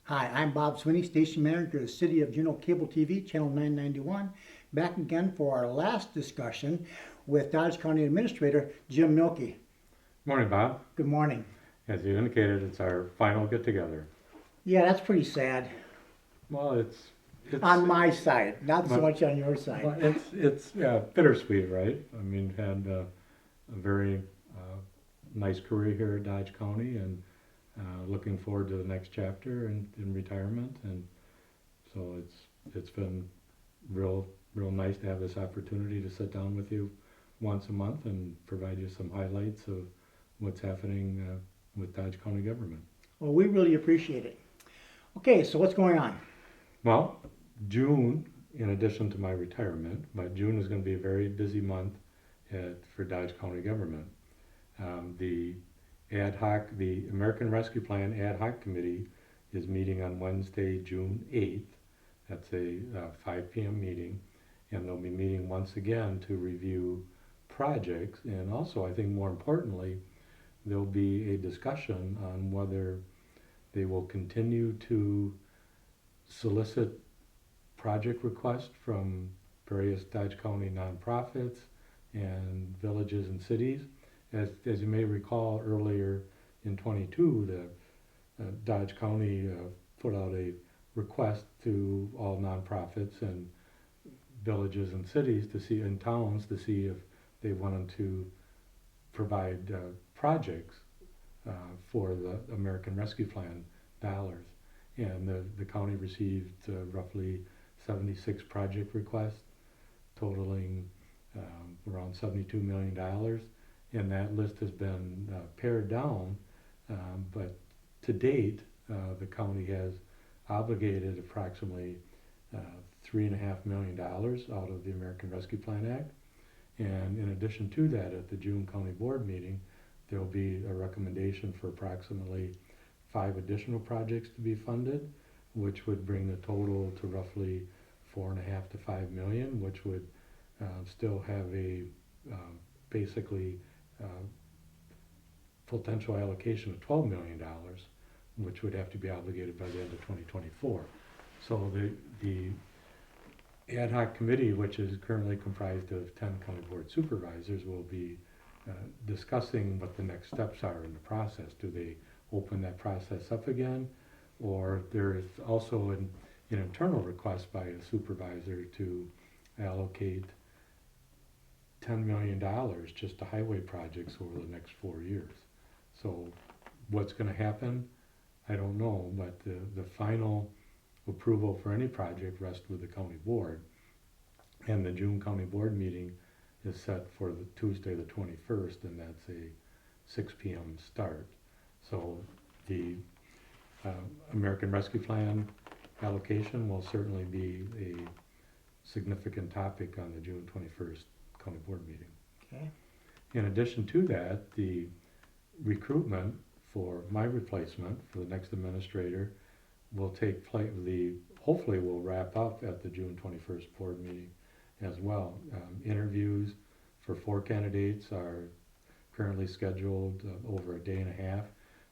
Hi, I'm Bob Sweeney, Station Manager of the City of Juneau Cable TV, Channel 991, back again for our last discussion with Dodge County Administrator Jim Mielke. Morning, Bob. Good morning. As you indicated, it's our final get-together. Yeah, that's pretty sad. Well, it's On my side, not so but- much on your side. well, it's bittersweet, right? I mean, had a very nice career here at Dodge County, and looking forward to the next chapter in retirement. And so it's been real nice to have this opportunity to sit down with you once a month and provide you some highlights of what's happening with Dodge County government. Well, we really appreciate it. Okay, so what's going on? Well, June, in addition to my retirement, but June is going to be a very busy month for Dodge County government. The American Rescue Plan Ad Hoc Committee is meeting on Wednesday, June 8th. That's a 5 p.m. meeting, and they'll be meeting once again to review projects, and also, I think more importantly, there'll be a discussion on whether they will continue to solicit project requests from various Dodge County nonprofits and villages and cities. As you may recall, earlier in 22, the Dodge County put out a request to all nonprofits and villages and cities and towns to see if they wanted to provide projects for the American Rescue Plan dollars. And the county received roughly 76 project requests totaling around $72 million. And that list has been pared down, but to date, the county has obligated approximately $3.5 million out of the American Rescue Plan Act. And in addition to that, at the June County Board meeting, there will be a recommendation for approximately 5 additional projects to be funded, which would bring the total to roughly $4.5 to $5 million, which would still have a basically potential allocation of $12 million, which would have to be obligated by the end of 2024. So the ad hoc committee, which is currently comprised of 10 county board supervisors, will be discussing what the next steps are in the process. Do they open that process up again? Or there is also an internal request by a supervisor to allocate $10 million just to highway projects over the next 4 years. So what's going to happen? I don't know, but the final approval for any project rests with the county board. And the June County Board meeting is set for the Tuesday the 21st, and that's a 6 p.m. start. So the American Rescue Plan allocation will certainly be a significant topic on the June 21st County Board meeting. Okay. In addition to that, the recruitment for my replacement for the next administrator will take place. Hopefully will wrap up at the June 21st board meeting as well. Interviews for 4 candidates are currently scheduled over a day and a half,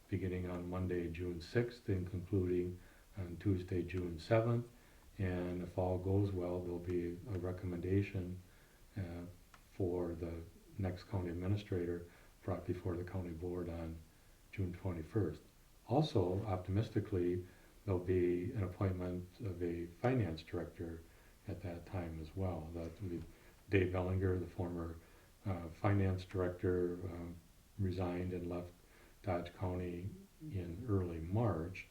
beginning on Monday, June 6th, and concluding on Tuesday, June 7th. And if all goes well, there'll be a recommendation for the next county administrator brought before the county board on June 21st. Also, optimistically, there'll be an appointment of a finance director at that time as well. That will be Dave Bellinger, the former finance director, resigned and left Dodge County in early March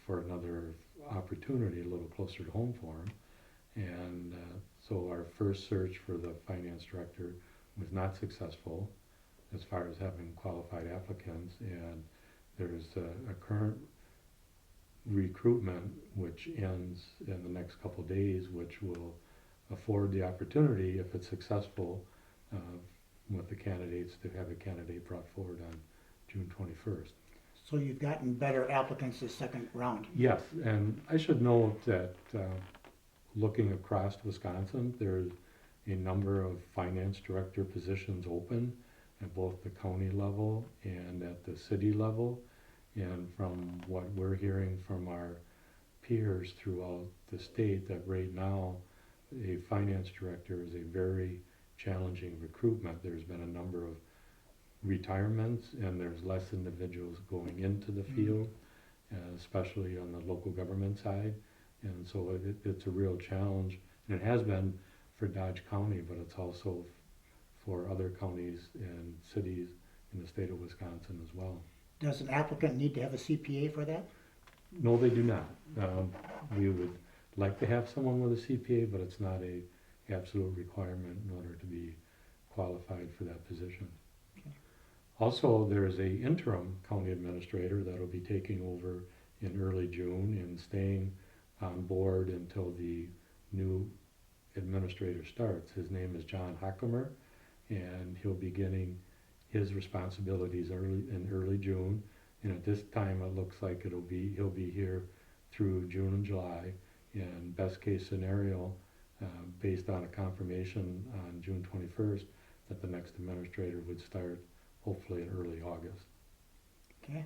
for another opportunity a little closer to home for him. And so our first search for the finance director was not successful as far as having qualified applicants, and there's a current recruitment which ends in the next couple of days, which will afford the opportunity, if it's successful, with the candidates, to have a candidate brought forward on June 21st. So you've gotten better applicants this second round. Yes, and I should note that looking across Wisconsin, there's a number of finance director positions open at both the county level and at the city level. And from what we're hearing from our peers throughout the state, that right now a finance director is a very challenging recruitment. There's been a number of retirements and there's less individuals going into the field, especially on the local government side. And so it's a real challenge. And it has been for Dodge County, but it's also for other counties and cities in the state of Wisconsin as well. Does an applicant need to have a CPA for that? No, they do not. We would like to have someone with a CPA, but it's not a absolute requirement in order to be qualified for that position. Okay. Also, there's a interim county administrator that'll be taking over in early June and staying on board until the new administrator starts. His name is John Hockemer, and he'll be beginning his responsibilities in early June. And at this time, it looks like he'll be here through June and July. And best case scenario, based on a confirmation on June 21st, that the next administrator would start hopefully in early August. Okay.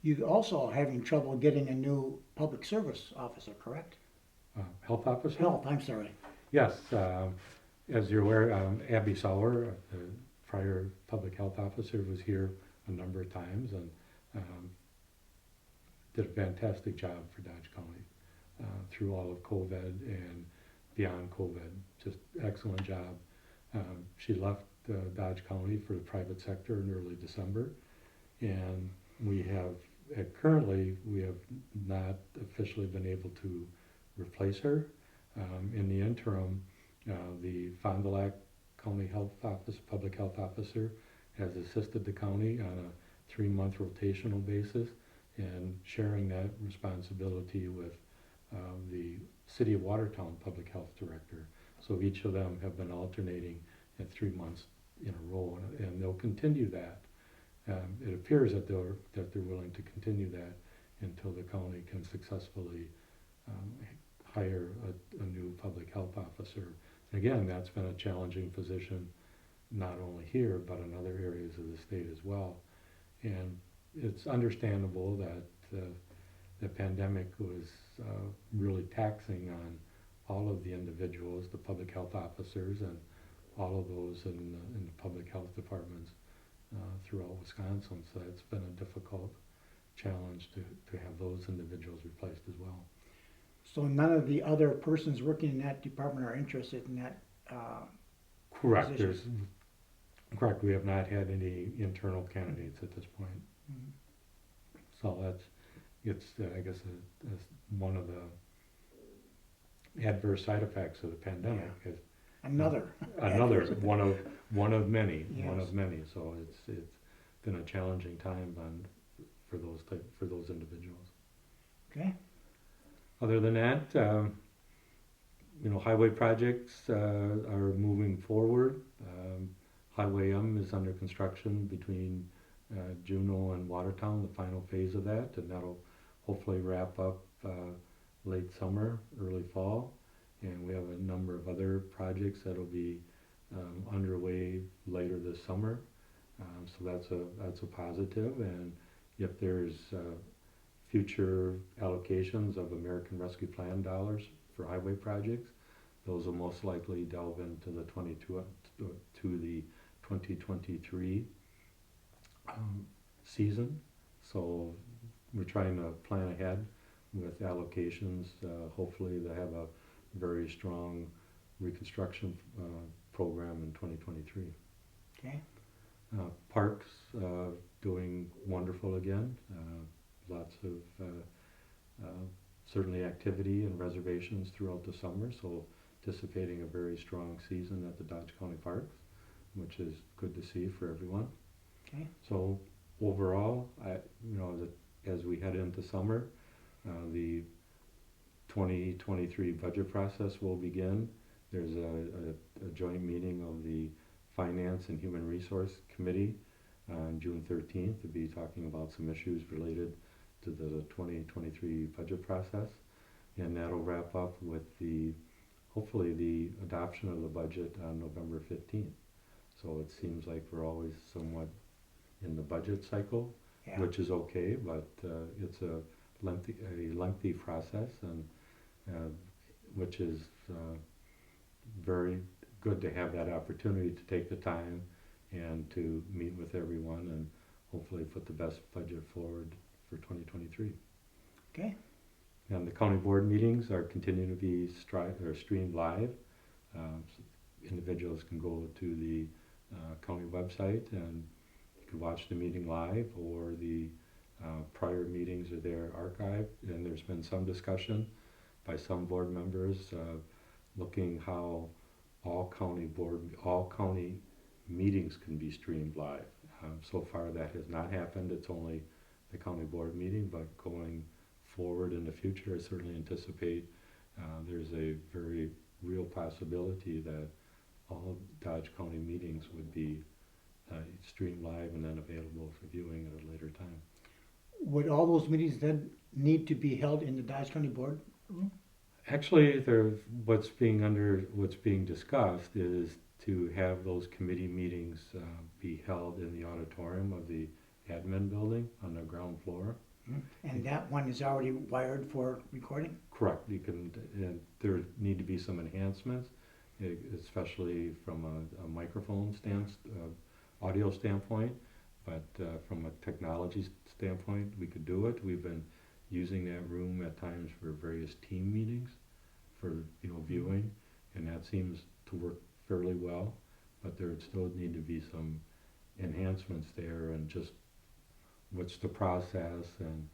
You also are having trouble getting a new public service officer, correct? Health officer? Health, I'm sorry. Yes, as you're aware, Abby Sauer, the prior public health officer, was here a number of times and did a fantastic job for Dodge County through all of COVID and beyond COVID. Just excellent job. She left Dodge County for the private sector in early December, and currently we have not officially been able to replace her. In the interim, the Fond du Lac County Public Health Officer, has assisted the county on a 3-month rotational basis and sharing that responsibility with the City of Watertown Public Health Director. So each of them have been alternating at 3 months in a row, and they'll continue that. It appears that they're willing to continue that until the county can successfully hire a new public health officer. Again, that's been a challenging position, not only here, but in other areas of the state as well. And it's understandable that the pandemic was really taxing on all of the individuals, the public health officers, and all of those in the public health departments throughout Wisconsin. So it's been a difficult challenge to have those individuals replaced as well. So none of the other persons working in that department are interested in that Correct. position? Correct. We have not had any internal candidates at this point. Mm-hmm. So it's I guess one of the adverse side effects of the pandemic. Yeah. Is Another one of many. Yes. One of many. So it's been a challenging time for those individuals. Okay. Other than that, highway projects are moving forward. Highway M is under construction between Juneau and Watertown, the final phase of that, and that'll hopefully wrap up late summer, early fall. And we have a number of other projects that'll be underway later this summer. So that's a positive. And if there's future allocations of American Rescue Plan dollars for highway projects, those will most likely delve into the 2023 season. So we're trying to plan ahead with allocations. Hopefully they have a very strong reconstruction program in 2023. Okay. Parks doing wonderful again. Lots of certainly activity and reservations throughout the summer, so anticipating a very strong season at the Dodge County Parks, which is good to see for everyone. Okay. So overall, as we head into summer, the 2023 budget process will begin. There's a joint meeting of the Finance and Human Resource Committee on June 13th to be talking about some issues related to the 2023 budget process, and that'll wrap up with hopefully the adoption of the budget on November 15th. So it seems like we're always somewhat in the budget cycle, Yeah. which is okay, but it's a lengthy process, and uh, which is very good to have that opportunity to take the time and to meet with everyone and hopefully put the best budget forward for 2023. Okay. And the county board meetings are continuing to be streamed live. Individuals can go to the county website and you can watch the meeting live, or the prior meetings are there archived. And there's been some discussion by some board members looking how all county meetings can be streamed live. So far that has not happened. It's only the county board meeting, but going forward in the future, I certainly anticipate there's a very real possibility that all Dodge County meetings would be streamed live and then available for viewing at a later time. Would all those meetings then need to be held in the Dodge County Board room? Actually, what's being discussed is to have those committee meetings be held in the auditorium of the admin building on the ground floor. And that one is already wired for recording? Correct. And there need to be some enhancements, especially from a microphone audio standpoint. But from a technology standpoint, we could do it. We've been using that room at times for various team meetings, for viewing, and that seems to work fairly well. But there would still need to be some enhancements there, and just what's the process and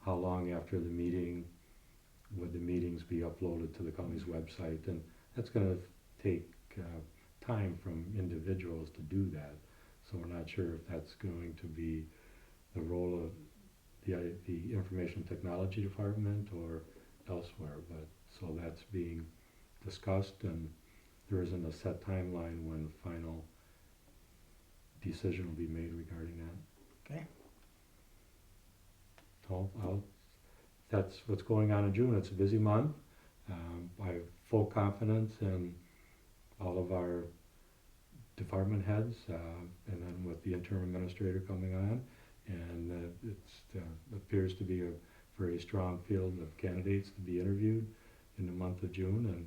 how long after the meeting would the meetings be uploaded to the county's website. And that's going to take time from individuals to do that. So we're not sure if that's going to be the role of the information technology department or elsewhere. But so that's being discussed, and there isn't a set timeline when the final decision will be made regarding that. Okay. So that's what's going on in June. It's a busy month. I have full confidence in all of our department heads, and then with the interim administrator coming on, and it appears to be a very strong field of candidates to be interviewed in the month of June, and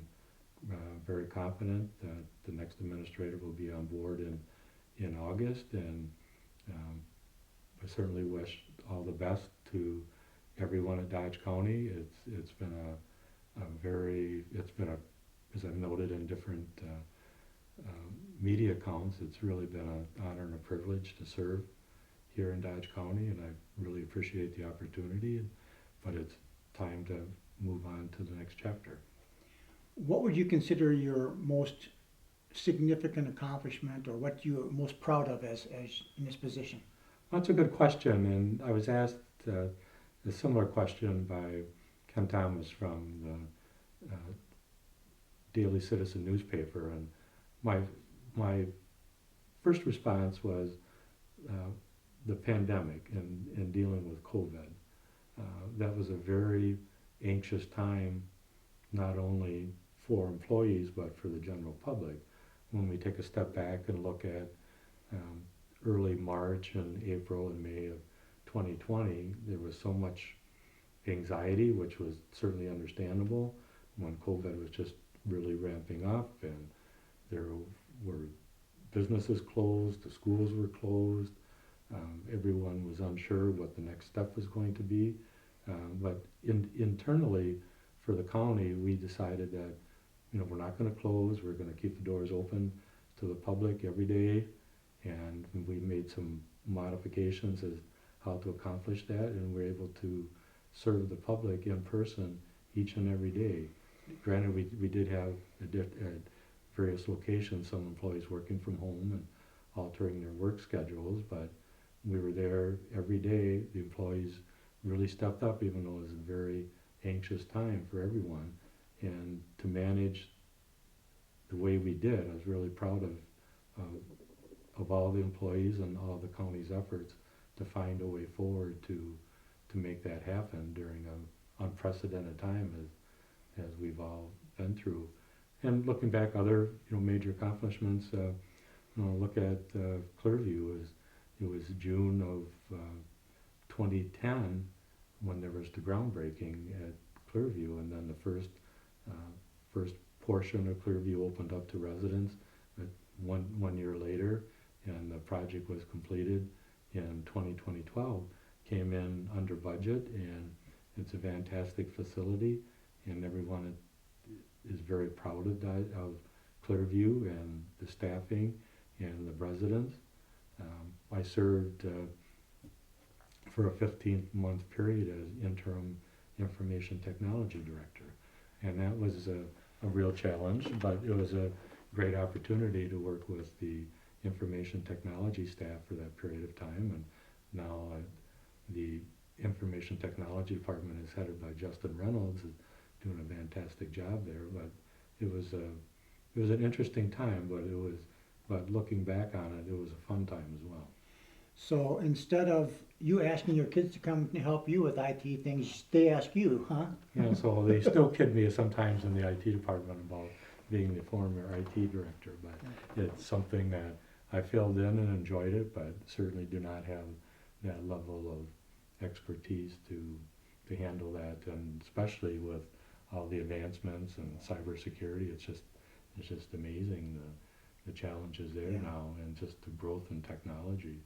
very confident that the next administrator will be on board in August. And I certainly wish all the best to everyone at Dodge County. It's been as I've noted in different media accounts, it's really been an honor and a privilege to serve here in Dodge County, and I really appreciate the opportunity. But it's time to move on to the next chapter. What would you consider your most significant accomplishment, or what you're most proud of as in this position? That's a good question, and I was asked a similar question by Ken Thomas from the Daily Citizen newspaper, and my first response was the pandemic and dealing with COVID. That was a very anxious time, not only for employees but for the general public. When we take a step back and look at early March and April and May of 2020, there was so much anxiety, which was certainly understandable when COVID was just really ramping up, and there were businesses closed, the schools were closed, everyone was unsure what the next step was going to be. But internally for the county, we decided that we're not going to close, we're going to keep the doors open to the public every day, and we made some modifications as how to accomplish that, and we're able to serve the public in person each and every day. Granted, we did have at various locations some employees working from home and altering their work schedules, but we were there every day. The employees really stepped up, even though it was a very anxious time for everyone. And to manage the way we did, I was really proud of all the employees and all the county's efforts to find a way forward to make that happen during an unprecedented time as we've all been through. And looking back, other major accomplishments. Look at Clearview. It was June of 2010 when there was the groundbreaking at Clearview, and then the first portion of Clearview opened up to residents one year later, and the project was completed in 2012. Came in under budget, and it's a fantastic facility, and everyone is very proud of Clearview and the staffing and the residents. I served for a 15-month period as interim information technology director, and that was a real challenge, but it was a great opportunity to work with the information technology staff for that period of time. And now the information technology department is headed by Justin Reynolds, is doing a fantastic job there. But it was an interesting time, but looking back on it, it was a fun time as well. So instead of you asking your kids to come and help you with IT things, they ask you, huh? Yeah, so they still kid me sometimes in the IT department about being the former IT director, but it's something that I filled in and enjoyed it, but certainly do not have that level of expertise to handle that, and especially with all the advancements and cybersecurity, it's just amazing the challenges there now, and just the growth in technology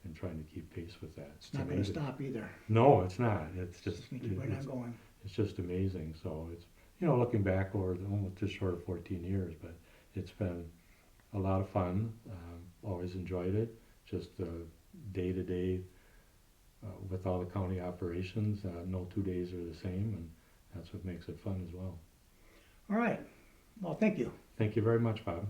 and trying to keep pace with that. It's not going to stop either. No, it's not. It's just Keep right on going. it's just amazing. So it's, looking back over almost just short of 14 years, but it's been a lot of fun. Always enjoyed it. Just day to day with all the county operations. No 2 days are the same, and that's what makes it fun as well. All right. Well, thank you. Thank you very much, Bob.